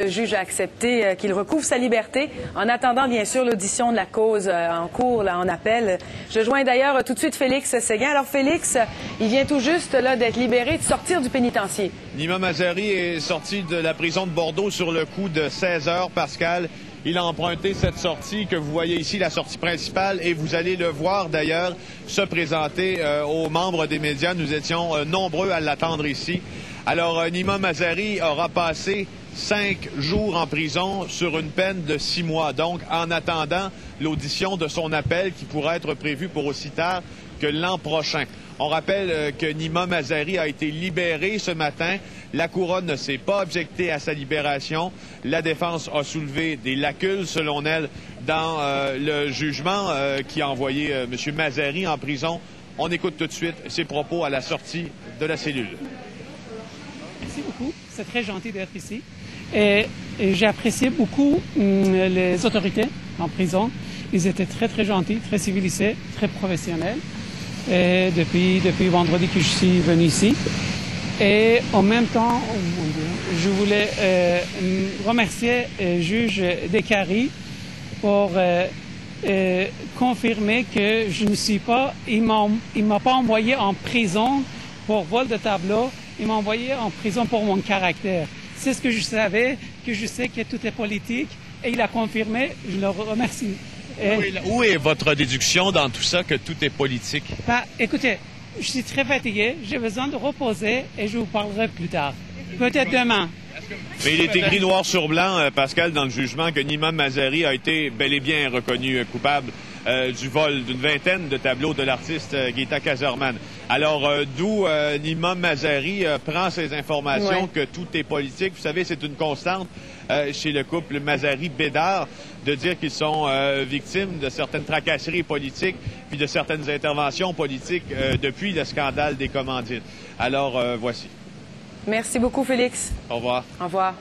Le juge a accepté qu'il recouvre sa liberté en attendant, bien sûr, l'audition de la cause en cours, là, en appel. Je joins d'ailleurs tout de suite Félix Séguin. Alors, Félix, il vient tout juste d'être libéré, de sortir du pénitencier. Nima Mazari est sorti de la prison de Bordeaux sur le coup de 16 heures, Pascal. Il a emprunté cette sortie que vous voyez ici, la sortie principale, et vous allez le voir d'ailleurs se présenter aux membres des médias. Nous étions nombreux à l'attendre ici. Alors, Nima Mazari aura passé 5 jours en prison sur une peine de 6 mois. Donc, en attendant l'audition de son appel qui pourrait être prévue pour aussi tard que l'an prochain. On rappelle que Nima Mazari a été libéré ce matin. La couronne ne s'est pas objectée à sa libération. La défense a soulevé des lacunes, selon elle, dans le jugement qui a envoyé M. Mazari en prison. On écoute tout de suite ses propos à la sortie de la cellule. Merci beaucoup. C'est très gentil d'être ici. Et j'ai apprécié beaucoup les autorités en prison. Ils étaient très, très gentils, très civilisés, très professionnels. Et depuis vendredi que je suis venu ici. Et en même temps, je voulais remercier le juge Descaries pour confirmer que je ne suis pas... Il m'a pas envoyé en prison pour vol de tableau. Il m'a envoyé en prison pour mon caractère. C'est ce que je savais, que je sais que tout est politique. Et il a confirmé, je le remercie. Où est votre déduction dans tout ça que tout est politique? Écoutez, je suis très fatigué, j'ai besoin de reposer et je vous parlerai plus tard. Peut-être demain. Mais il est écrit noir sur blanc, Pascal, dans le jugement que Nima Mazari a été bel et bien reconnu coupable du vol d'une vingtaine de tableaux de l'artiste Guetta Caserman. Alors, d'où Nima Mazari prend ces informations que tout est politique. Vous savez, c'est une constante chez le couple Mazari-Bédard de dire qu'ils sont victimes de certaines tracasseries politiques puis de certaines interventions politiques depuis le scandale des commandites. Alors, voici. Merci beaucoup, Félix. Au revoir. Au revoir.